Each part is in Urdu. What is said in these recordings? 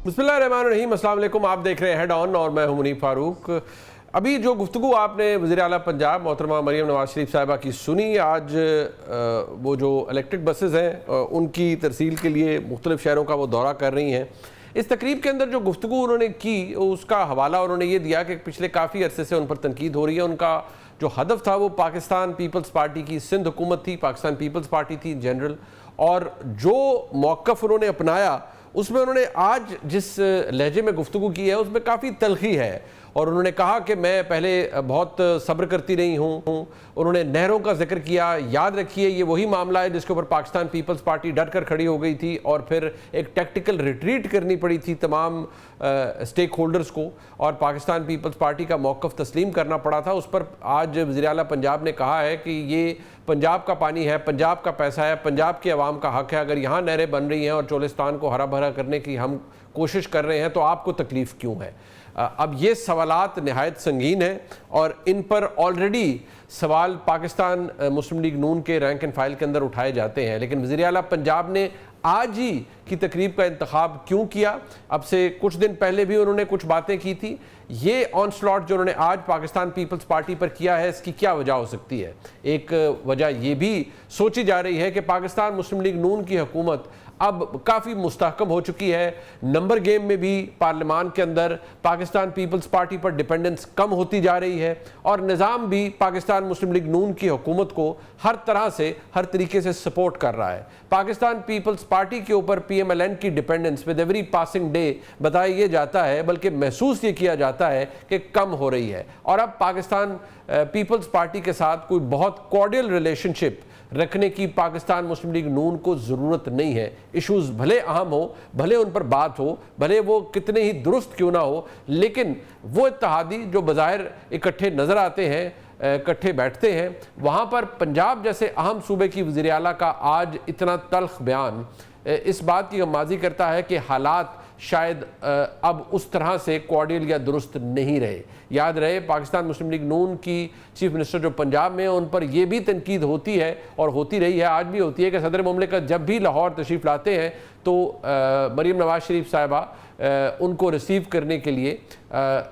بسم اللہ الرحمن الرحیم، السلام علیکم۔ آپ دیکھ رہے ہیں ہیڈ آن اور میں ہوں منیب فاروق۔ ابھی جو گفتگو آپ نے وزیر اعلیٰ پنجاب محترمہ مریم نواز شریف صاحبہ کی سنی، آج وہ جو الیکٹرک بسز ہیں ان کی ترسیل کے لیے مختلف شہروں کا وہ دورہ کر رہی ہیں، اس تقریب کے اندر جو گفتگو انہوں نے کی اس کا حوالہ انہوں نے یہ دیا کہ پچھلے کافی عرصے سے ان پر تنقید ہو رہی ہے۔ ان کا جو ہدف تھا وہ پاکستان پیپلز پارٹی کی سندھ حکومت تھی، پاکستان پیپلز پارٹی تھی جنرل، اور جو موقف انہوں نے اپنایا اس میں انہوں نے آج جس لہجے میں گفتگو کی ہے اس میں کافی تلخی ہے، اور انہوں نے کہا کہ میں پہلے بہت صبر کرتی رہی ہوں۔ انہوں نے نہروں کا ذکر کیا۔ یاد رکھیے یہ وہی معاملہ ہے جس کے اوپر پاکستان پیپلز پارٹی ڈٹ کر کھڑی ہو گئی تھی اور پھر ایک ٹیکٹیکل ریٹریٹ کرنی پڑی تھی تمام سٹیک ہولڈرز کو، اور پاکستان پیپلز پارٹی کا موقف تسلیم کرنا پڑا تھا۔ اس پر آج وزیر اعلیٰ پنجاب نے کہا ہے کہ یہ پنجاب کا پانی ہے، پنجاب کا پیسہ ہے، پنجاب کے عوام کا حق ہے۔ اگر یہاں نہریں بن رہی ہیں اور چولستان کو ہرا بھرا کرنے کی ہم کوشش کر رہے ہیں تو آپ کو تکلیف کیوں ہے؟ اب یہ سوالات نہایت سنگین ہیں اور ان پر آلریڈی سوال پاکستان مسلم لیگ نون کے رینک اینڈ فائل کے اندر اٹھائے جاتے ہیں، لیکن وزیر اعلیٰ پنجاب نے آج ہی کی تقریب کا انتخاب کیوں کیا؟ اب سے کچھ دن پہلے بھی انہوں نے کچھ باتیں کی تھی۔ یہ آن سلاٹ جو انہوں نے آج پاکستان پیپلز پارٹی پر کیا ہے اس کی کیا وجہ ہو سکتی ہے؟ ایک وجہ یہ بھی سوچی جا رہی ہے کہ پاکستان مسلم لیگ نون کی حکومت اب کافی مستحکم ہو چکی ہے، نمبر گیم میں بھی پارلیمان کے اندر پاکستان پیپلز پارٹی پر ڈیپینڈنس کم ہوتی جا رہی ہے، اور نظام بھی پاکستان مسلم لیگ نون کی حکومت کو ہر طرح سے ہر طریقے سے سپورٹ کر رہا ہے۔ پاکستان پیپلز پارٹی کے اوپر پی ایم ایل این کی dependence with every passing day بتایا یہ جاتا ہے، بلکہ محسوس یہ کیا جاتا ہے کہ کم ہو رہی ہے، اور اب پاکستان پیپلز پارٹی کے ساتھ کوئی بہت کورڈیل ریلیشن شپ رکھنے کی پاکستان مسلم لیگ نون کو ضرورت نہیں ہے۔ ایشوز بھلے اہم ہو، بھلے ان پر بات ہو، بھلے وہ کتنے ہی درست کیوں نہ ہو، لیکن وہ اتحادی جو بظاہر اکٹھے نظر آتے ہیں، اکٹھے بیٹھتے ہیں، وہاں پر پنجاب جیسے اہم صوبے کی وزیر اعلیٰ کا آج اتنا تلخ بیان اس بات کی غمازی کرتا ہے کہ حالات شاید اب اس طرح سے کوارڈیل یا درست نہیں رہے۔ یاد رہے پاکستان مسلم لیگ نون کی چیف منسٹر جو پنجاب میں ان پر یہ بھی تنقید ہوتی ہے اور ہوتی رہی ہے، آج بھی ہوتی ہے، کہ صدر مملکت جب بھی لاہور تشریف لاتے ہیں تو مریم نواز شریف صاحبہ ان کو ریسیو کرنے کے لیے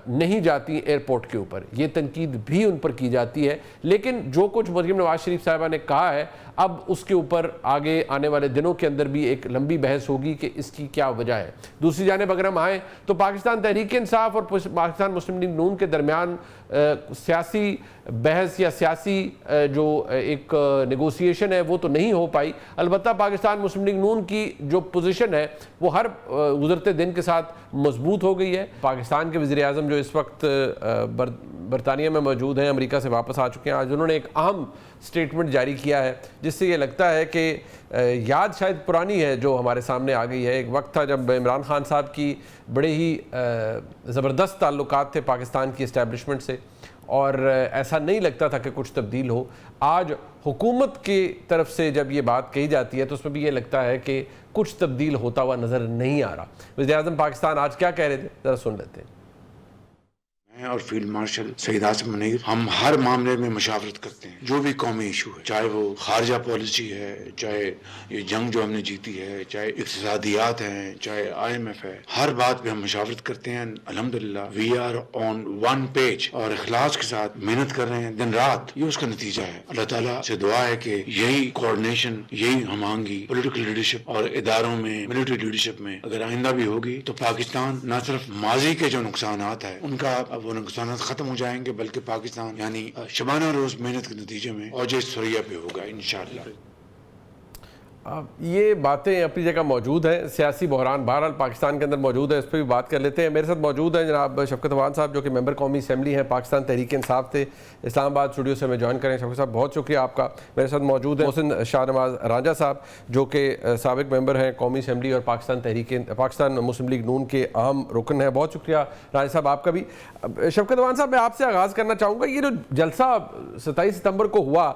نہیں جاتی ایئرپورٹ کے اوپر۔ یہ تنقید بھی ان پر کی جاتی ہے، لیکن جو کچھ مریم نواز شریف صاحبہ نے کہا ہے اب اس کے اوپر آگے آنے والے دنوں کے اندر بھی ایک لمبی بحث ہوگی کہ اس کی کیا وجہ ہے۔ دوسری جانب اگر ہم آئیں تو پاکستان تحریک انصاف اور پاکستان مسلم لیگ نون کے درمیان سیاسی بحث یا سیاسی جو ایک نیگوسیشن ہے وہ تو نہیں ہو پائی، البتہ پاکستان مسلم لیگ نون کی جو پوزیشن ہے وہ ہر گزرتے دن کے ساتھ مضبوط ہو گئی ہے۔ پاکستان کے وزیر اعظم جو اس وقت برطانیہ میں موجود ہیں، امریکہ سے واپس آ چکے ہیں، آج انہوں نے ایک اہم سٹیٹمنٹ جاری کیا ہے جس سے یہ لگتا ہے کہ یاد شاید پرانی ہے جو ہمارے سامنے آ گئی ہے۔ ایک وقت تھا جب عمران خان صاحب کی بڑے ہی زبردست تعلقات تھے پاکستان کی اسٹیبلشمنٹ سے، اور ایسا نہیں لگتا تھا کہ کچھ تبدیل ہو۔ آج حکومت کی طرف سے جب یہ بات کہی جاتی ہے تو اس میں بھی یہ لگتا ہے کہ کچھ تبدیل ہوتا ہوا نظر نہیں آ رہا۔ وزیر اعظم پاکستان آج کیا کہہ رہے تھے، ذرا سن لیتے ہیں۔ اور فیلڈ مارشل سید عاصم منیر ہم ہر معاملے میں مشاورت کرتے ہیں، جو بھی قومی ایشو ہے، چاہے وہ خارجہ پالیسی ہے، چاہے یہ جنگ جو ہم نے جیتی ہے، چاہے اقتصادیات ہیں، چاہے آئی ایم ایف ہے، ہر بات پہ ہم مشاورت کرتے ہیں۔ الحمدللہ we are on one page اور اخلاص کے ساتھ محنت کر رہے ہیں دن رات، یہ اس کا نتیجہ ہے۔ اللہ تعالیٰ سے دعا ہے کہ یہی کوآرڈینیشن، یہی ہم آہنگی پولیٹیکل لیڈرشپ اور اداروں میں ملٹری لیڈرشپ میں اگر آئندہ بھی ہوگی تو پاکستان نہ صرف ماضی کے جو نقصانات ہیں ان کا وہ نقصانات ختم ہو جائیں گے، بلکہ پاکستان یعنی شبانہ روز محنت کے نتیجے میں اوج ثریا پہ ہوگا انشاءاللہ۔ یہ باتیں اپنی جگہ موجود ہیں، سیاسی بحران بہرحال پاکستان کے اندر موجود ہے، اس پہ بھی بات کر لیتے ہیں۔ میرے ساتھ موجود ہیں جناب شفقت عوان صاحب جو کہ ممبر قومی اسمبلی ہیں، پاکستان تحریک انصاف سے اسلام آباد اسٹوڈیو سے ہمیں جوائن کریں۔ شفقت صاحب بہت شکریہ آپ کا۔ میرے ساتھ موجود ہیں محسن شاہ نواز رانجھا صاحب جو کہ سابق ممبر ہیں قومی اسمبلی اور پاکستان مسلم لیگ نون کے اہم رکن ہیں۔ بہت شکریہ رانجھا صاحب آپ کا بھی۔ شفقت عوان صاحب میں آپ سے آغاز کرنا چاہوں گا، یہ جو جلسہ 27 ستمبر کو ہوا،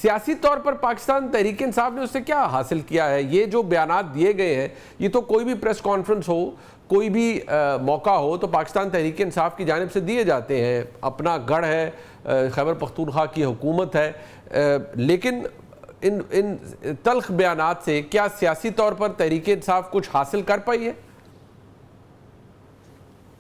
سیاسی طور پر پاکستان تحریک انصاف نے اس سے کیا حاصل کیا ہے؟ یہ جو بیانات دیے گئے ہیں، یہ تو کوئی بھی پریس کانفرنس ہو، کوئی بھی موقع ہو تو پاکستان تحریک انصاف کی جانب سے دیے جاتے ہیں، اپنا گڑھ ہے، خیبر پختونخوا کی حکومت ہے، لیکن ان تلخ بیانات سے کیا سیاسی طور پر تحریک انصاف کچھ حاصل کر پائی ہے؟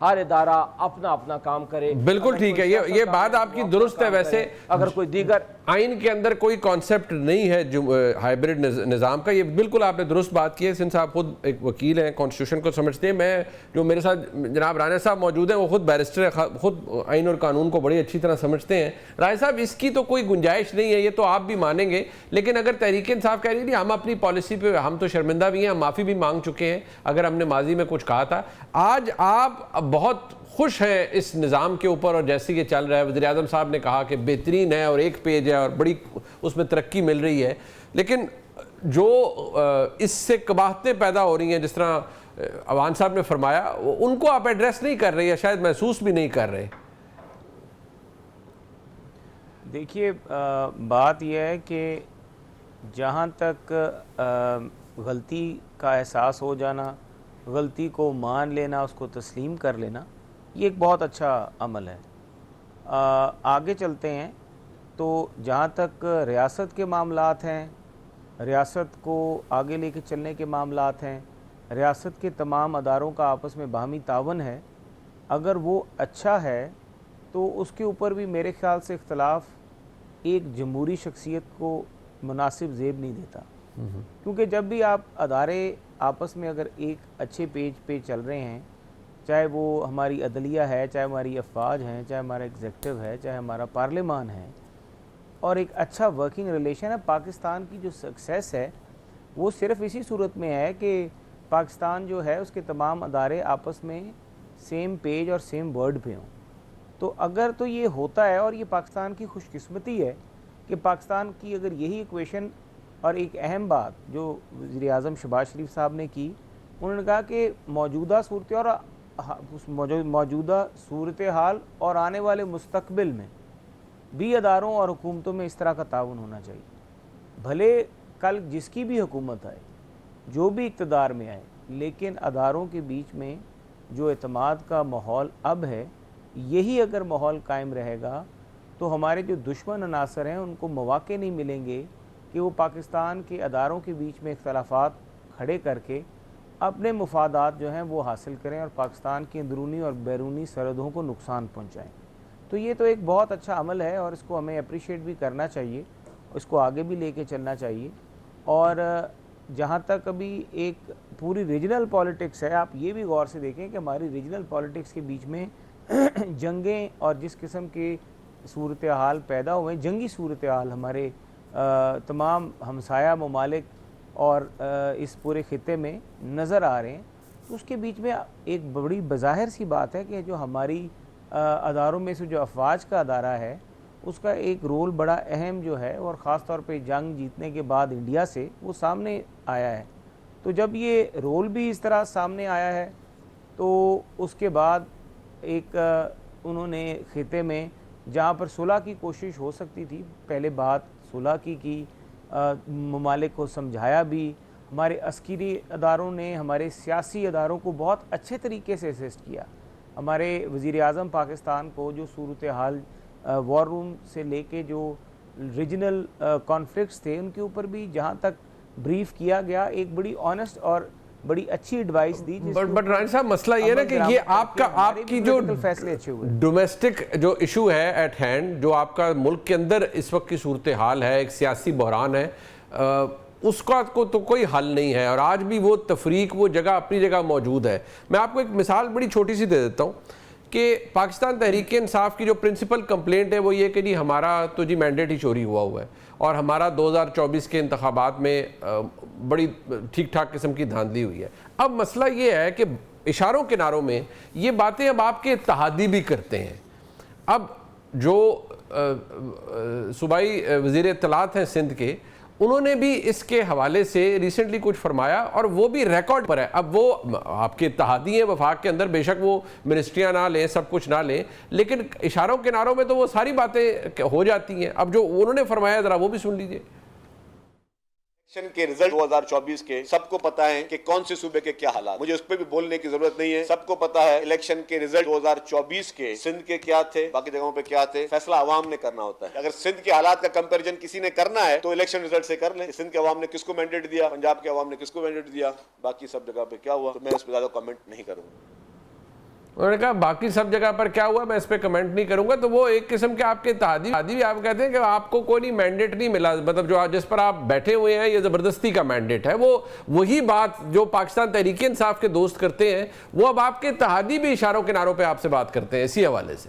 ہر ادارہ اپنا اپنا کام کرے. بالکل ٹھیک ہے, یہ بات آپ کی درست ہے. ویسے اگر کوئی دیگر آئین کے اندر کوئی کانسیپٹ نہیں ہے ہائبرڈ نظام کا, یہ بالکل آپ نے درست بات کی ہے. سندھ صاحب خود ایک وکیل ہیں, کانسٹیٹیوشن کو سمجھتے ہیں. میں جو میرے ساتھ جناب رانا صاحب موجود ہیں وہ خود بیرسٹر ہے, خود آئین اور قانون کو بڑی اچھی طرح سمجھتے ہیں. رائے صاحب اس کی تو کوئی گنجائش نہیں ہے, یہ تو آپ بھی مانیں گے, لیکن اگر تحریک انصاف کہہ رہی ہے ہم اپنی پالیسی پہ ہم تو شرمندہ بھی ہیں, ہم معافی بھی مانگ چکے ہیں اگر ہم نے ماضی میں کچھ کہا تھا. آج آپ بہت خوش ہیں اس نظام کے اوپر اور جیسے یہ چل رہا ہے. وزیر اعظم صاحب نے کہا کہ بہترین ہے اور ایک پیج ہے اور بڑی اس میں ترقی مل رہی ہے, لیکن جو اس سے قباحتیں پیدا ہو رہی ہیں جس طرح عوان صاحب نے فرمایا, ان کو آپ ایڈریس نہیں کر رہے یا شاید محسوس بھی نہیں کر رہے. دیکھیے بات یہ ہے کہ جہاں تک غلطی کا احساس ہو جانا, غلطی کو مان لینا, اس کو تسلیم کر لینا, یہ ایک بہت اچھا عمل ہے. آگے چلتے ہیں تو جہاں تک ریاست کے معاملات ہیں, ریاست کو آگے لے کے چلنے کے معاملات ہیں, ریاست کے تمام اداروں کا آپس میں باہمی تعاون ہے, اگر وہ اچھا ہے تو اس کے اوپر بھی میرے خیال سے اختلاف ایک جمہوری شخصیت کو مناسب زیب نہیں دیتا. کیونکہ جب بھی آپ ادارے آپس میں اگر ایک اچھے پیج پہ چل رہے ہیں, چاہے وہ ہماری عدلیہ ہے, چاہے ہماری افواج ہیں, چاہے ہمارا ایگزیکٹو ہے, چاہے ہمارا پارلیمان ہے, اور ایک اچھا ورکنگ ریلیشن ہے, پاکستان کی جو سکسیس ہے وہ صرف اسی صورت میں ہے کہ پاکستان جو ہے اس کے تمام ادارے آپس میں سیم پیج اور سیم ورڈ پہ ہوں. تو اگر تو یہ ہوتا ہے, اور یہ پاکستان کی خوش قسمتی ہے کہ پاکستان کی اگر یہی ایکویشن, اور ایک اہم بات جو وزیر اعظم شہباز شریف صاحب نے کی, انہوں نے کہا کہ موجودہ صورتحال اور آنے والے مستقبل میں بھی اداروں اور حکومتوں میں اس طرح کا تعاون ہونا چاہیے. بھلے کل جس کی بھی حکومت آئے, جو بھی اقتدار میں آئے, لیکن اداروں کے بیچ میں جو اعتماد کا ماحول اب ہے, یہی اگر ماحول قائم رہے گا تو ہمارے جو دشمن عناصر ہیں ان کو مواقع نہیں ملیں گے کہ وہ پاکستان کے اداروں کے بیچ میں اختلافات کھڑے کر کے اپنے مفادات جو ہیں وہ حاصل کریں اور پاکستان کی اندرونی اور بیرونی سرحدوں کو نقصان پہنچائیں. تو یہ تو ایک بہت اچھا عمل ہے اور اس کو ہمیں اپریشیٹ بھی کرنا چاہیے, اس کو آگے بھی لے کے چلنا چاہیے. اور جہاں تک ابھی ایک پوری ریجنل پالیٹکس ہے, آپ یہ بھی غور سے دیکھیں کہ ہماری ریجنل پالیٹکس کے بیچ میں جنگیں اور جس قسم کے صورتحال پیدا ہوئے, جنگی صورتحال ہمارے تمام ہمسایہ ممالک اور اس پورے خطے میں نظر آ رہے ہیں. تو اس کے بیچ میں ایک بڑی بظاہر سی بات ہے کہ جو ہماری اداروں میں سے جو افواج کا ادارہ ہے اس کا ایک رول بڑا اہم جو ہے, اور خاص طور پہ جنگ جیتنے کے بعد انڈیا سے وہ سامنے آیا ہے. تو جب یہ رول بھی اس طرح سامنے آیا ہے تو اس کے بعد ایک انہوں نے خطے میں جہاں پر صلح کی کوشش ہو سکتی تھی, پہلے بات صلح کی ممالک کو سمجھایا بھی, ہمارے عسکری اداروں نے ہمارے سیاسی اداروں کو بہت اچھے طریقے سے اسسٹ کیا. ہمارے وزیر اعظم پاکستان کو جو صورتحال وار روم سے لے کے جو ریجنل کانفلکٹس تھے ان کے اوپر بھی جہاں تک بریف کیا گیا, ایک بڑی آنیسٹ اور بڑی اچھی ایڈوائس دی. بٹ رائن صاحب مسئلہ یہ ہے نا کہ یہ آپ کی جو فیصلے اچھے ہوئے, ڈومیسٹک جو ایشو ہے ایٹ ہینڈ, جو آپ کا ملک کے اندر اس وقت کی صورتحال ہے, ایک سیاسی بحران ہے, اس کا تو کوئی حل نہیں ہے, اور آج بھی وہ تفریق وہ جگہ اپنی جگہ موجود ہے. میں آپ کو ایک مثال بڑی چھوٹی سی دے دیتا ہوں کہ پاکستان تحریک انصاف کی جو پرنسپل کمپلینٹ ہے وہ یہ کہ جی ہمارا تو جی مینڈیٹ ہی چوری ہوا ہے, اور ہمارا 2024 کے انتخابات میں بڑی ٹھیک ٹھاک قسم کی دھاندلی ہوئی ہے. اب مسئلہ یہ ہے کہ اشاروں کناروں میں یہ باتیں اب آپ کے اتحادی بھی کرتے ہیں. اب جو صوبائی وزیر اطلاعات ہیں سندھ کے, انہوں نے بھی اس کے حوالے سے ریسنٹلی کچھ فرمایا, اور وہ بھی ریکارڈ پر ہے. اب وہ آپ کے اتحادی ہیں وفاق کے اندر, بے شک وہ منسٹریاں نہ لیں, سب کچھ نہ لیں, لیکن اشاروں کناروں میں تو وہ ساری باتیں ہو جاتی ہیں. اب جو انہوں نے فرمایا ذرا وہ بھی سن لیجئے. الیکشن کے رزلٹ 2024 کے سب کو پتا ہے کہ کون سے صوبے کے کیا حالات, مجھے اس پہ بھی بولنے کی ضرورت نہیں ہے. سب کو پتا ہے الیکشن کے رزلٹ 2024 کے سندھ کے کیا تھے, باقی جگہوں پہ کیا تھے. فیصلہ عوام نے کرنا ہوتا ہے. اگر سندھ کے حالات کا کمپیریزن کسی نے کرنا ہے تو الیکشن رزلٹ سے کر لیں. سندھ کے عوام نے کس کو مینڈیٹ دیا, پنجاب کے عوام نے کس کو مینڈیٹ دیا, باقی سب جگہ پہ کیا ہوا, تو میں اس پہ زیادہ کمنٹ نہیں کروں گا. انہوں نے کہا باقی سب جگہ پر کیا ہوا میں اس پہ کمنٹ نہیں کروں گا. تو وہ ایک قسم کے آپ کے اتحادی بھی آپ کہتے ہیں کہ آپ کو کوئی مینڈیٹ نہیں ملا, مطلب جو جس پر آپ بیٹھے ہوئے ہیں یہ زبردستی کا مینڈیٹ ہے. وہ وہی بات جو پاکستان تحریک انصاف کے دوست کرتے ہیں وہ اب آپ کے اتحادی بھی اشاروں کناروں پہ آپ سے بات کرتے ہیں اسی حوالے سے.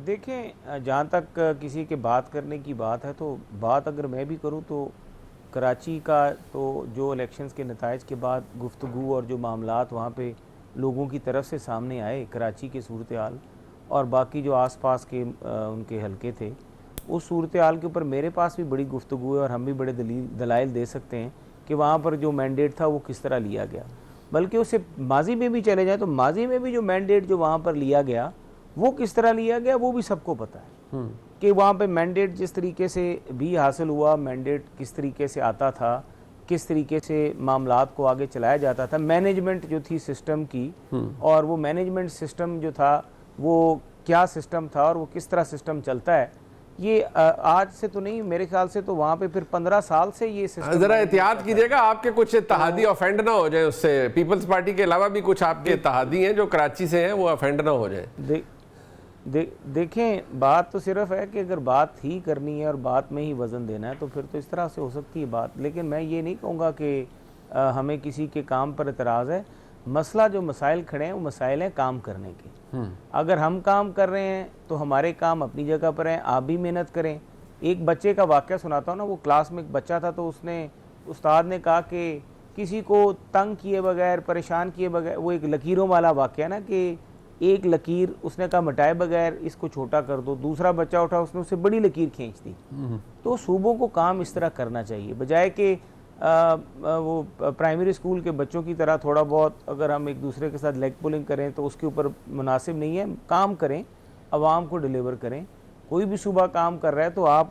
دیکھیں جہاں تک کسی کے بات کرنے کی بات ہے تو بات اگر میں بھی کروں تو کراچی کا تو جو الیکشنز کے نتائج کے بعد گفتگو اور جو معاملات وہاں پہ لوگوں کی طرف سے سامنے آئے کراچی کی صورتحال اور باقی جو آس پاس کے ان کے حلقے تھے اس صورتحال کے اوپر میرے پاس بھی بڑی گفتگو ہے اور ہم بھی بڑے دلائل دے سکتے ہیں کہ وہاں پر جو مینڈیٹ تھا وہ کس طرح لیا گیا. بلکہ اسے ماضی میں بھی چلے جائیں تو ماضی میں بھی جو مینڈیٹ جو وہاں پر لیا گیا وہ کس طرح لیا گیا وہ بھی سب کو پتہ ہے کہ وہاں پہ مینڈیٹ جس طریقے سے بھی حاصل ہوا, مینڈیٹ کس طریقے سے آتا تھا, کس طریقے سے معاملات کو آگے چلایا جاتا تھا, مینجمنٹ جو تھی سسٹم کی اور وہ مینجمنٹ سسٹم جو تھا وہ کیا سسٹم تھا اور وہ کس طرح سسٹم چلتا ہے. یہ آج سے تو نہیں, میرے خیال سے تو وہاں پہ پھر 15 سال سے یہ سسٹم. ذرا احتیاط کیجئے گا آپ کے کچھ اتحادی افینڈ نہ ہو جائیں اس سے. پیپلز پارٹی کے علاوہ بھی کچھ آپ کے اتحادی ہیں جو کراچی سے ہیں وہ افینڈ نہ ہو جائیں. دیکھیں بات تو صرف ہے کہ اگر بات ہی کرنی ہے اور بات میں ہی وزن دینا ہے تو پھر تو اس طرح سے ہو سکتی ہے بات. لیکن میں یہ نہیں کہوں گا کہ ہمیں کسی کے کام پر اعتراض ہے. مسئلہ جو مسائل کھڑے ہیں وہ مسائل ہیں کام کرنے کے. اگر ہم کام کر رہے ہیں تو ہمارے کام اپنی جگہ پر ہیں, آپ بھی محنت کریں. ایک بچے کا واقعہ سناتا ہوں نا, وہ کلاس میں ایک بچہ تھا تو اس نے استاد نے کہا کہ کسی کو تنگ کیے بغیر پریشان کیے بغیر, وہ ایک لکیروں والا واقعہ نا کہ ایک لکیر اس نے کہا مٹائے بغیر اس کو چھوٹا کر دو, دوسرا بچہ اٹھا اس نے اسے بڑی لکیر کھینچ دی. تو صوبوں کو کام اس طرح کرنا چاہیے بجائے کہ وہ پرائمری اسکول کے بچوں کی طرح تھوڑا بہت اگر ہم ایک دوسرے کے ساتھ لیگ پولنگ کریں تو اس کے اوپر مناسب نہیں ہے. کام کریں, عوام کو ڈیلیور کریں. کوئی بھی صوبہ کام کر رہا ہے تو آپ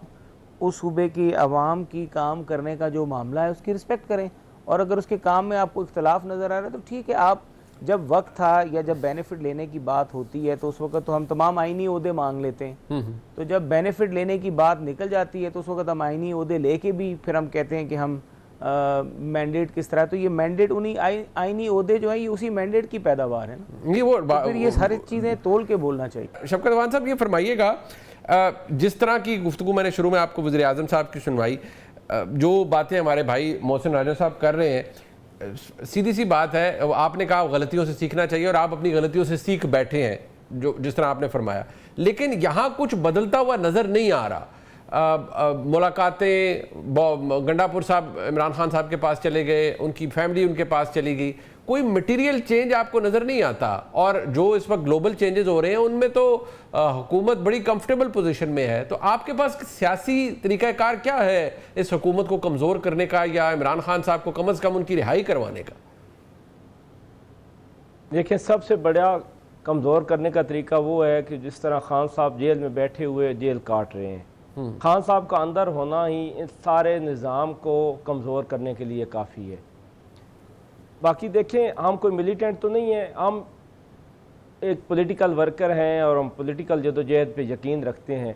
اس صوبے کی عوام کی کام کرنے کا جو معاملہ ہے اس کی رسپیکٹ کریں. اور اگر اس کے کام میں آپ کو اختلاف نظر آ رہا ہے تو ٹھیک ہے, آپ جب وقت تھا یا جب بینیفٹ لینے کی بات ہوتی ہے تو اس وقت تو ہم تمام آئینی عہدے مانگ لیتے ہیں. تو جب بینیفٹ لینے کی بات نکل جاتی ہے تو اس وقت ہم آئینی عہدے لے کے بھی پھر ہم کہتے ہیں کہ ہم مینڈیٹ کس طرح, تو یہ مینڈیٹ انہی آئینی عہدے جو ہیں یہ اسی مینڈیٹ کی پیداوار ہے نا. پھر یہ ساری چیزیں تول کے بولنا چاہیے. شفقت امان صاحب یہ فرمائیے گا, جس طرح کی گفتگو میں نے شروع میں آپ کو وزیر اعظم صاحب کی سنوائی, جو باتیں ہمارے بھائی محسن راجہ صاحب کر رہے ہیں, سیدھی سی بات ہے, آپ نے کہا غلطیوں سے سیکھنا چاہیے اور آپ اپنی غلطیوں سے سیکھ بیٹھے ہیں جو جس طرح آپ نے فرمایا. لیکن یہاں کچھ بدلتا ہوا نظر نہیں آ رہا. ملاقاتیں, گنڈا پور صاحب عمران خان صاحب کے پاس چلے گئے, ان کی فیملی ان کے پاس چلی گئی, کوئی مٹیریل چینج آپ کو نظر نہیں آتا. اور جو اس وقت گلوبل چینجز ہو رہے ہیں ان میں تو حکومت بڑی کمفرٹیبل پوزیشن میں ہے. تو آپ کے پاس سیاسی طریقہ کار کیا ہے اس حکومت کو کمزور کرنے کا یا عمران خان صاحب کو کم از کم ان کی رہائی کروانے کا؟ دیکھیں سب سے بڑا کمزور کرنے کا طریقہ وہ ہے کہ جس طرح خان صاحب جیل میں بیٹھے ہوئے جیل کاٹ رہے ہیں. خان صاحب کا اندر ہونا ہی اس سارے نظام کو کمزور کرنے کے لیے کافی ہے. باقی دیکھیں ہم کوئی ملیٹنٹ تو نہیں ہیں, ہم ایک پولیٹیکل ورکر ہیں اور ہم پولیٹیکل جدوجہد پہ یقین رکھتے ہیں.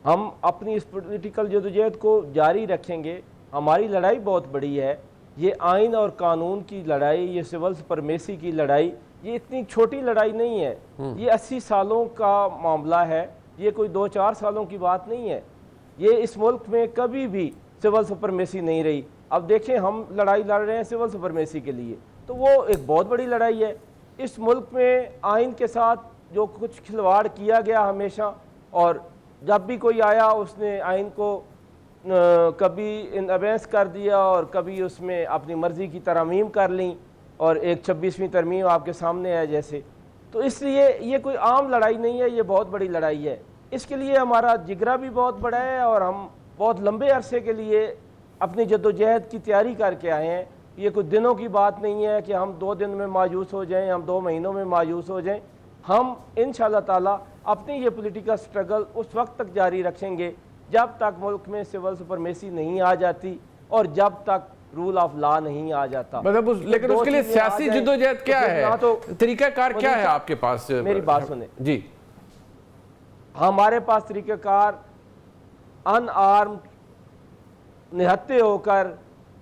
ہم اپنی اس پولیٹیکل جدوجہد کو جاری رکھیں گے. ہماری لڑائی بہت بڑی ہے. یہ آئین اور قانون کی لڑائی, یہ سول سپرمیسی کی لڑائی, یہ اتنی چھوٹی لڑائی نہیں ہے. یہ 80 سالوں کا معاملہ ہے. یہ کوئی 2-4 سالوں کی بات نہیں ہے. یہ اس ملک میں کبھی بھی سول سپرمیسی نہیں رہی. اب دیکھیں ہم لڑائی لڑ رہے ہیں سول سپرمیسی کے لیے, تو وہ ایک بہت بڑی لڑائی ہے. اس ملک میں آئین کے ساتھ جو کچھ کھلواڑ کیا گیا ہمیشہ, اور جب بھی کوئی آیا اس نے آئین کو کبھی ان ابینس کر دیا اور کبھی اس میں اپنی مرضی کی ترامیم کر لیں, اور ایک 26ویں ترمیم آپ کے سامنے ہے جیسے. تو اس لیے یہ کوئی عام لڑائی نہیں ہے, یہ بہت بڑی لڑائی ہے. اس کے لیے ہمارا جگرا بھی بہت بڑا ہے اور ہم بہت لمبے عرصے کے لیے اپنی جدوجہد کی تیاری کر کے آئے ہیں. یہ کوئی دنوں کی بات نہیں ہے کہ ہم 2 دن میں مایوس ہو جائیں, ہم 2 مہینوں میں مایوس ہو جائیں. ہم انشاءاللہ تعالی اپنی یہ پولیٹیکل سٹرگل اس وقت تک جاری رکھیں گے جب تک ملک میں سول سپرمیسی نہیں آ جاتی اور جب تک رول آف لا نہیں آ جاتا. مطلب لیکن اس کے لیے سیاسی جدوجہد کیا ہے, طریقہ کار کیا ہے آپ کے پاس؟ میری بات سنیں جی. ہمارے پاس طریقہ کار ان آرمڈ نہتے ہو کر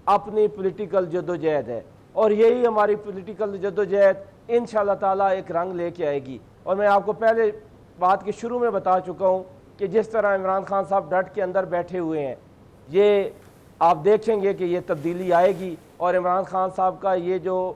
اپنی پولیٹیکل جدوجہد ہے. اور یہی ہماری پولیٹیکل جدوجہد انشاءاللہ تعالیٰ ایک رنگ لے کے آئے گی. اور میں آپ کو پہلے بات کے شروع میں بتا چکا ہوں کہ جس طرح عمران خان صاحب ڈٹ کے اندر بیٹھے ہوئے ہیں, یہ آپ دیکھیں گے کہ یہ تبدیلی آئے گی. اور عمران خان صاحب کا یہ جو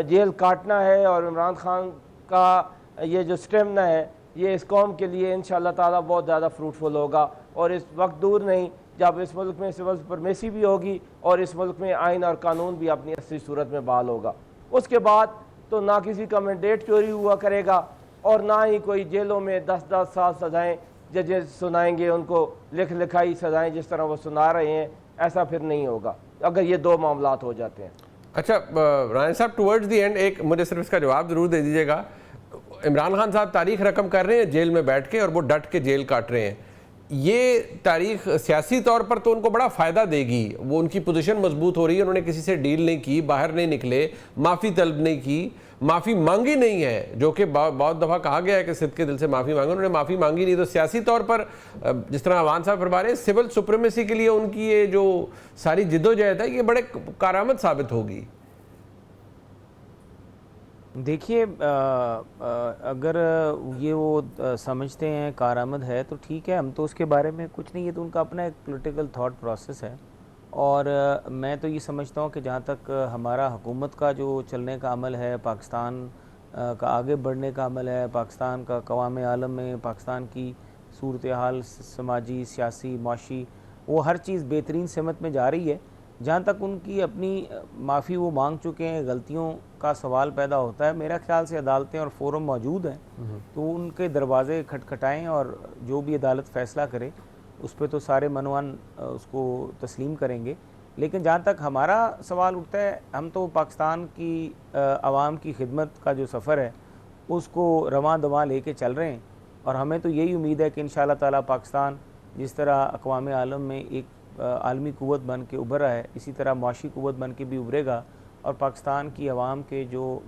جیل کاٹنا ہے اور عمران خان کا یہ جو سٹیمنا ہے, یہ اس قوم کے لیے انشاءاللہ تعالیٰ بہت زیادہ فروٹفل ہوگا. اور اس وقت دور نہیں جب اس ملک میں سول سپرمیسی بھی ہوگی اور اس ملک میں آئین اور قانون بھی اپنی اصلی صورت میں بحال ہوگا. اس کے بعد تو نہ کسی کا مینڈیٹ چوری ہوا کرے گا اور نہ ہی کوئی جیلوں میں 10-10 سال سزائیں ججز سنائیں گے ان کو لکھ لکھائی سزائیں جس طرح وہ سنا رہے ہیں. ایسا پھر نہیں ہوگا اگر یہ دو معاملات ہو جاتے ہیں. اچھا رائن صاحب, ٹورڈز دی اینڈ ایک مجھے صرف اس کا جواب ضرور دے دیجیے گا. عمران خان صاحب تاریخ رقم کر رہے ہیں جیل میں بیٹھ کے اور وہ ڈٹ کے جیل کاٹ رہے ہیں. یہ تاریخ سیاسی طور پر تو ان کو بڑا فائدہ دے گی, وہ ان کی پوزیشن مضبوط ہو رہی ہے. انہوں نے کسی سے ڈیل نہیں کی, باہر نہیں نکلے, معافی طلب نہیں کی, معافی مانگی نہیں ہے, جو کہ بہت دفعہ کہا گیا ہے کہ صدقے دل سے معافی مانگے. انہوں نے معافی مانگی نہیں. تو سیاسی طور پر جس طرح عوان صاحب فرما رہے ہیں, سول سپریمیسی کے لیے ان کی یہ جو ساری جدوجہد ہے یہ بڑے کارآمد ثابت ہوگی. دیکھیے اگر یہ وہ سمجھتے ہیں کارآمد ہے تو ٹھیک ہے, ہم تو اس کے بارے میں کچھ نہیں, یہ تو ان کا اپنا ایک پولیٹیکل تھاٹ پروسیس ہے. اور میں تو یہ سمجھتا ہوں کہ جہاں تک ہمارا حکومت کا جو چلنے کا عمل ہے, پاکستان کا آگے بڑھنے کا عمل ہے, پاکستان کا اقوام عالم میں پاکستان کی صورتحال سماجی, سیاسی, معاشی, وہ ہر چیز بہترین سمت میں جا رہی ہے. جہاں تک ان کی اپنی معافی وہ مانگ چکے ہیں, غلطیوں کا سوال پیدا ہوتا ہے, میرا خیال سے عدالتیں اور فورم موجود ہیں تو ان کے دروازے کھٹکھٹائیں اور جو بھی عدالت فیصلہ کرے اس پہ تو سارے منوان اس کو تسلیم کریں گے. لیکن جہاں تک ہمارا سوال اٹھتا ہے, ہم تو پاکستان کی عوام کی خدمت کا جو سفر ہے اس کو رواں دواں لے کے چل رہے ہیں. اور ہمیں تو یہی امید ہے کہ انشاءاللہ تعالیٰ پاکستان جس طرح اقوام عالم میں ایک عالمی قوت بن کے ابھرا ہے, اسی طرح معاشی قوت بن کے بھی ابھرے گا. اور پاکستان کی عوام کے جو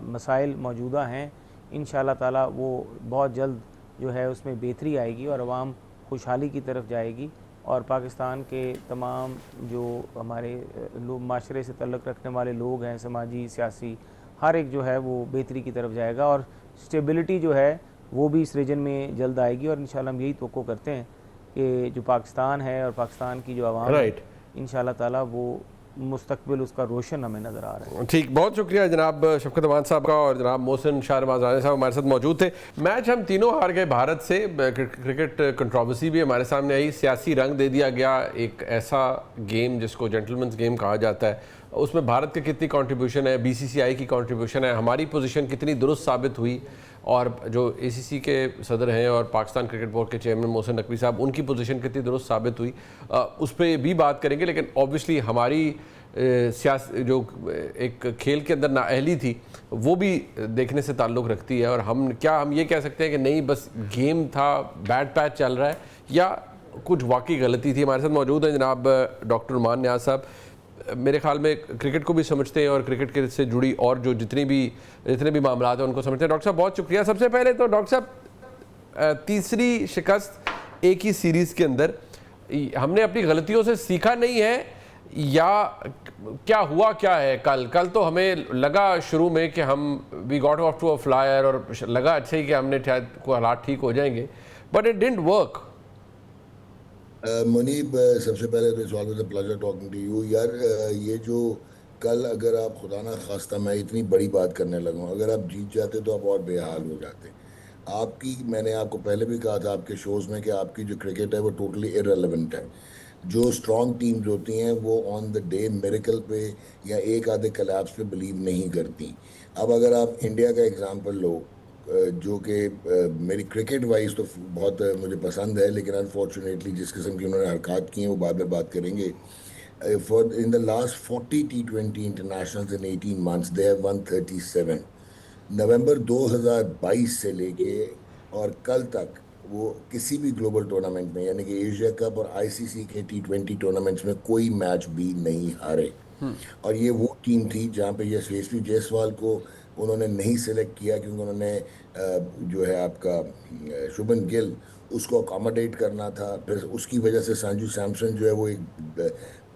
مسائل موجودہ ہیں انشاءاللہ تعالیٰ وہ بہت جلد جو ہے اس میں بہتری آئے گی اور عوام خوشحالی کی طرف جائے گی. اور پاکستان کے تمام جو ہمارے لوگ معاشرے سے تعلق رکھنے والے لوگ ہیں, سماجی, سیاسی, ہر ایک جو ہے وہ بہتری کی طرف جائے گا اور اسٹیبلٹی جو ہے وہ بھی اس ریجن میں جلد آئے گی. اور انشاءاللہ ہم یہی توقع کرتے ہیں کہ جو پاکستان ہے اور پاکستان کی جو عوام ہے انشاءاللہ تعالیٰ وہ مستقبل اس کا روشن ہمیں نظر آ رہا ہے. ٹھیک, بہت شکریہ جناب شفقت امان صاحب کا, اور جناب محسن شاہ نواز رانے صاحب ہمارے ساتھ موجود تھے. میچ ہم تینوں ہار گئے بھارت سے, کرکٹ کنٹروورسی بھی ہمارے سامنے آئی, سیاسی رنگ دے دیا گیا. ایک ایسا گیم جس کو جنٹلمنز گیم کہا جاتا ہے, اس میں بھارت کی کتنی کنٹریبیوشن ہے, بی سی سی آئی کی کنٹریبیوشن ہے, ہماری پوزیشن کتنی درست ثابت ہوئی, اور جو اے سی سی کے صدر ہیں اور پاکستان کرکٹ بورڈ کے چیئرمین محسن نقوی صاحب, ان کی پوزیشن کتنی درست ثابت ہوئی, اس پہ بھی بات کریں گے. لیکن اوبویسلی ہماری جو ایک کھیل کے اندر نااہلی تھی وہ بھی دیکھنے سے تعلق رکھتی ہے. اور ہم یہ کہہ سکتے ہیں کہ نہیں بس گیم تھا, بیٹ پیچ چل رہا ہے, یا کچھ واقعی غلطی تھی. ہمارے ساتھ موجود ہیں جناب ڈاکٹر نعمان نیاز صاحب, میرے خیال میں کرکٹ کو بھی سمجھتے ہیں اور کرکٹ کے سے جڑی اور جو جتنے بھی معاملات ہیں ان کو سمجھتے ہیں. ڈاکٹر صاحب بہت شکریہ. سب سے پہلے تو ڈاکٹر صاحب, تیسری شکست ایک ہی سیریز کے اندر, ہم نے اپنی غلطیوں سے سیکھا نہیں ہے یا کیا ہوا کیا ہے؟ کل تو ہمیں لگا شروع میں کہ ہم we got off to a flyer, اور لگا اچھا ہی کہ ہم نے شاید کوئی حالات ٹھیک ہو جائیں گے, but it didn't work. Munib, سب سے پہلے تو it's always a pleasure talking to you. یار یہ جو کل اگر آپ خدا نہ خواستہ میں اتنی بڑی بات کرنے لگا ہوں, اگر آپ جیت جاتے تو آپ اور بے حال ہو جاتے. میں نے آپ کو پہلے بھی کہا تھا آپ کے شوز میں کہ آپ کی جو کرکٹ ہے وہ ٹوٹلی ارریلیونٹ ہے. جو اسٹرانگ ٹیمز ہوتی ہیں وہ آن دا ڈے میریکل پہ یا ایک آدھے کلیپس پہ بلیو نہیں کرتی. اب اگر آپ انڈیا کا ایگزامپل لو, جو کہ میری کرکٹ وائز تو بہت مجھے پسند ہے, لیکن انفارچونیٹلی جس قسم کی انہوں نے حرکات کی ہیں وہ بعد میں بات کریں گے. In the last 40 T20 internationals in 18 months they have won 37. نومبر 2022 سے لے کے اور کل تک وہ کسی بھی گلوبل ٹورنامنٹ میں, یعنی کہ ایشیا کپ اور آئی سی سی کے T20 ٹورنامنٹس میں کوئی میچ بھی نہیں ہارے. اور یہ وہ ٹیم تھی جہاں پہ یشسوی جیسوال کو انہوں نے نہیں سلیکٹ کیا کیونکہ انہوں نے جو ہے آپ کا شبھمن گل اس کو اکاموڈیٹ کرنا تھا. پھر اس کی وجہ سے سنجو سیمسن جو ہے وہ ایک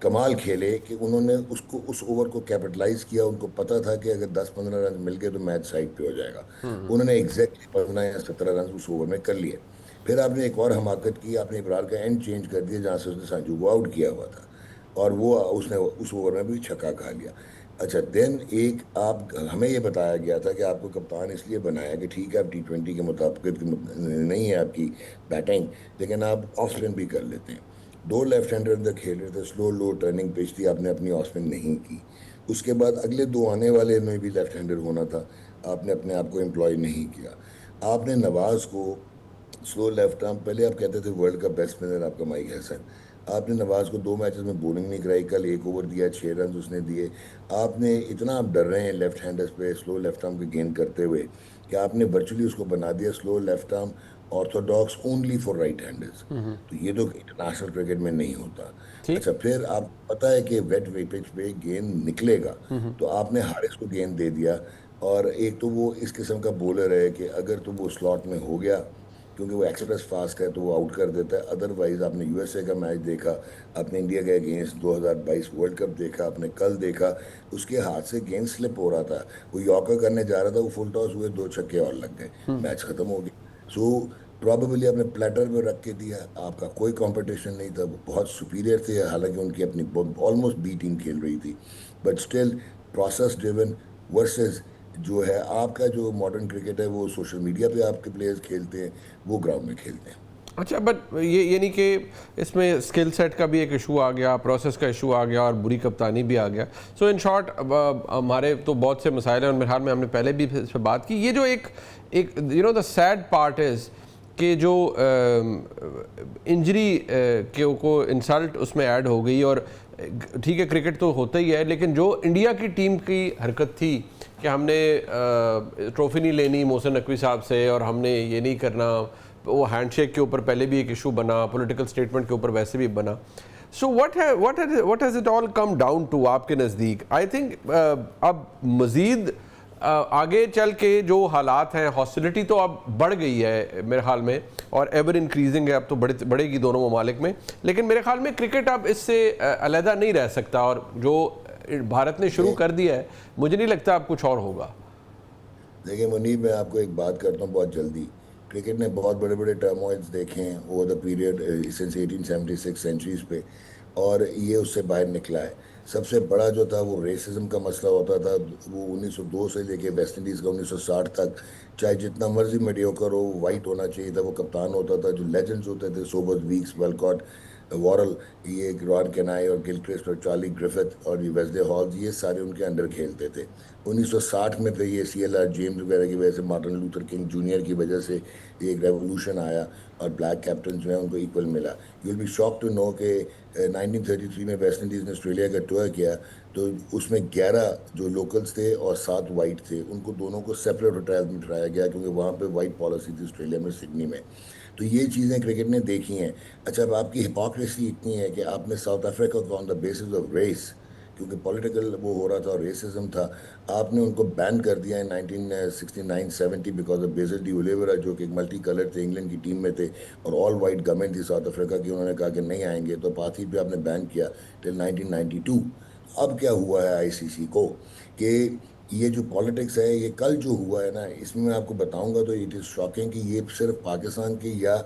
کمال کھیلے کہ انہوں نے اس اوور کو کیپٹلائز کیا. ان کو پتا تھا کہ اگر 10-15 رن مل گئے تو میچ سائڈ پہ ہو جائے گا. انہوں نے ایگزیکٹلی 15 یا 17 رن اس اوور میں کر لیے. پھر آپ نے ایک اور حماقت کی, آپ نے ابرار کا اینڈ چینج کر دیا جہاں سے اس نے سانجو کو آؤٹ کیا ہوا تھا, اور وہ اس نے اس اوور میں بھی چھکا کھا لیا. اچھا دین ایک آپ ہمیں یہ بتایا گیا تھا کہ آپ کو کپتان اس لیے بنایا کہ ٹھیک ہے آپ T20 کے مطابق نہیں ہے آپ کی بیٹنگ, لیکن آپ آف اسپن بھی کر لیتے ہیں. 2 لیفٹ ہینڈر اندر کھیل رہے تھے, سلو لو ٹرننگ پچ تھی, آپ نے اپنی آف اسپن نہیں کی. اس کے بعد اگلے 2 آنے والے میں بھی لیفٹ ہینڈر ہونا تھا, آپ نے اپنے آپ کو امپلائی نہیں کیا. آپ نے نواز کو سلو لیفٹ آرم, پہلے آپ کہتے تھے ورلڈ کا بیسٹ اسپنر آپ کا مائک ہیسن, آپ نے نواز کو 2 میچز میں بولنگ نہیں کرائی. کل 1 اوور دیا, 6 رنز اس نے دیے. آپ نے اتنا آپ ڈر رہے ہیں لیفٹ ہینڈرز پہ سلو لیفٹ آرم کی گیند کرتے ہوئے کہ آپ نے ورچولی اس کو بنا دیا slow left arm orthodox only for right handers. تو یہ تو انٹرنیشنل کرکٹ میں نہیں ہوتا. اچھا پھر آپ پتہ ہے کہ ویٹ پچ پہ گیند نکلے گا, تو آپ نے حارث کو گیند دے دیا. اور ایک تو وہ اس قسم کا بولر ہے کہ اگر تو وہ سلاٹ میں ہو گیا کیونکہ وہ ایکسپریس فاسٹ ہے تو وہ آؤٹ کر دیتا ہے. ادروائز آپ نے USA کا میچ دیکھا, آپ نے انڈیا کے اگینسٹ 2022 ورلڈ کپ دیکھا, آپ نے کل دیکھا, اس کے ہاتھ سے گیند سلپ ہو رہا تھا, وہ یارکر کرنے جا رہا تھا, وہ فل ٹاس ہوئے, 2 چھکے اور لگ گئے, میچ ختم ہو گیا. سو پرابیبلی آپ نے پلیٹر میں رکھ کے دیا, آپ کا کوئی کمپٹیشن نہیں تھا, وہ بہت سپیریئر تھے, حالانکہ ان کی اپنی آلموسٹ بی ٹیم کھیل رہی تھی, but still process driven versus جو ہے آپ کا جو ماڈرن کرکٹ ہے وہ سوشل میڈیا پہ آپ کے پلیئرز کھیلتے ہیں, وہ گراؤنڈ میں کھیلتے ہیں. اچھا بٹ یہ یعنی کہ اس میں اسکل سیٹ کا بھی ایک ایشو آ گیا, پروسیس کا ایشو آ گیا, اور بری کپتانی بھی آ گیا. سو ان شارٹ ہمارے تو بہت سے مسائل ہیں, اور میرے خیال میں ہم نے پہلے بھی اس پہ بات کی. یہ جو ایک you know the sad part is کہ جو انجری کو انسلٹ اس میں ایڈ ہو گئی, اور ٹھیک ہے کرکٹ تو ہوتا ہی ہے, لیکن جو انڈیا کی ٹیم کی حرکت تھی کہ ہم نے ٹرافی نہیں لینی محسن نقوی صاحب سے, اور ہم نے یہ نہیں کرنا, وہ ہینڈ شیک کے اوپر پہلے بھی ایک ایشو بنا, پولیٹیکل سٹیٹمنٹ کے اوپر ویسے بھی بنا. سو what has it all come down to آپ کے نزدیک؟ آئی تھنک اب مزید آگے چل کے جو حالات ہیں, ہاسٹیلٹی تو اب بڑھ گئی ہے میرے خیال میں, اور ایور انکریزنگ ہے, اب تو بڑھے گی دونوں ممالک میں, لیکن میرے خیال میں کرکٹ اب اس سے علیحدہ نہیں رہ سکتا, اور جو بھارت نے شروع کر دیا ہے مجھے نہیں لگتا اب کچھ اور ہوگا. دیکھیں منیب, میں آپ کو ایک بات کرتا ہوں بہت جلدی. کرکٹ نے بہت بڑے بڑے ٹرموائلز دیکھے ہیں over the period since 1876 centuries پہ, اور یہ اس سے باہر نکلا ہے. سب سے بڑا جو تھا وہ ریسزم کا مسئلہ ہوتا تھا, وہ 1902 سے لے کے ویسٹ انڈیز کا 1960 تک, چاہے جتنا مرضی میڈیوکر ہو, وائٹ ہونا چاہیے تھا, وہ کپتان ہوتا تھا. جو لیجنڈز ہوتے تھے, سوبرز, ویکس, ویلکاٹ, وارل, یہ ران کینائی اور گلکرسٹ اور چارلی گرفتھ اور یہ ویزڈے ہالز, یہ سارے ان کے انڈر کھیلتے تھے. 1960 میں پھر یہ CLR جیمز وغیرہ کی وجہ سے, مارٹن لوتھر کنگ جونیئر کی وجہ سے ایک ریولوشن آیا, اور بلیک کیپٹن جو ہیں ان کو ایکول ملا. You will be shock to know کہ 1933 میں ویسٹ انڈیز نے آسٹریلیا کا ٹور کیا, تو اس میں 11 جو لوکلز تھے اور 7 وائٹ تھے, ان کو دونوں کو سیپریٹ ہوٹلز میں ٹھہرایا گیا, کیونکہ وہاں پہ وائٹ پالیسی تھی آسٹریلیا میں, سڈنی میں. تو یہ چیزیں کرکٹ نے دیکھی ہیں. اچھا اب آپ کی ہپوکریسی اتنی ہے کہ آپ نے ساؤتھ افریقہ کو آن دا بیسس آف ریس, کیونکہ پولیٹیکل وہ ہو رہا تھا اور ریسزم تھا, آپ نے ان کو بین کر دیا ان 1969-70 بیکاز آف بیزل ڈی اولیورا, جو کہ ایک ملٹی کلر تھے, انگلینڈ کی ٹیم میں تھے, اور آل وائٹ گورنمنٹ تھی ساؤتھ افریقہ کی. انہوں نے کہا کہ نہیں آئیں گے, تو پاتھی پہ آپ نے بین کیا ٹل 1992. اب کیا ہوا ہے ICC کو کہ یہ جو پالیٹکس ہے, یہ کل جو ہوا ہے نا, اس میں آپ کو بتاؤں گا تو اٹ از شاکنگ کہ یہ صرف پاکستان کی یا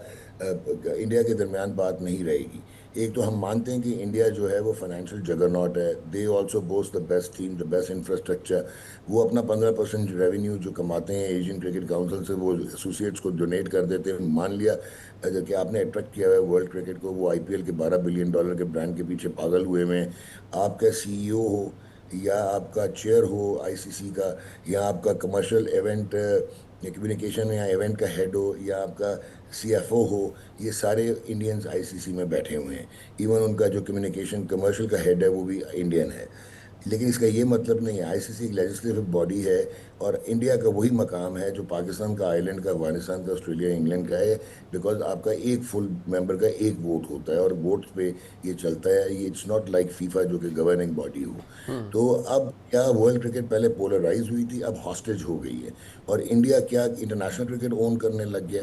انڈیا کے درمیان بات نہیں رہے گی. ایک تو ہم مانتے ہیں کہ انڈیا جو ہے وہ فائنینشیل جگرناٹ ہے, they also boost the best team, the best infrastructure. وہ اپنا 15% ریونیو جو کماتے ہیں ایشین کرکٹ کاؤنسل سے, وہ ایسوسیٹس کو ڈونیٹ کر دیتے ہیں. مان لیا کہ آپ نے اٹریکٹ کیا ہے ورلڈ کرکٹ کو, وہ IPL کے $12 بلین کے برانڈ کے پیچھے پاگل ہوئے ہیں. آپ کا CEO ہو, یا آپ کا چیئر ہو ICC کا, یا آپ کا کمرشل ایونٹ کمیونیکیشن یا ایونٹ کا ہیڈ ہو, یا آپ کا CFO ہو, یہ سارے انڈینز ICC میں بیٹھے ہوئے ہیں. ایون ان کا جو کمیونیکیشن کمرشل کا ہیڈ ہے وہ بھی انڈین ہے. لیکن اس کا یہ مطلب نہیں ہے, ICC ایک لیجسلیٹو باڈی ہے, اور انڈیا کا وہی مقام ہے جو پاکستان کا, آئرلینڈ کا, افغانستان کا, آسٹریلیا, انگلینڈ کا ہے, بیکاز آپ کا ایک فل ممبر کا ایک ووٹ ہوتا ہے, اور ووٹ پہ یہ چلتا ہے. یہ اٹس ناٹ لائک فیفا جو کہ گورننگ باڈی ہو. تو اب کیا ورلڈ کرکٹ پہلے پولرائز ہوئی تھی, اب ہاسٹیج ہو گئی ہے, اور انڈیا کیا انٹرنیشنل کرکٹ اون کرنے لگ گیا.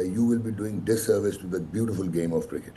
you will be doing disservice to the beautiful game of cricket.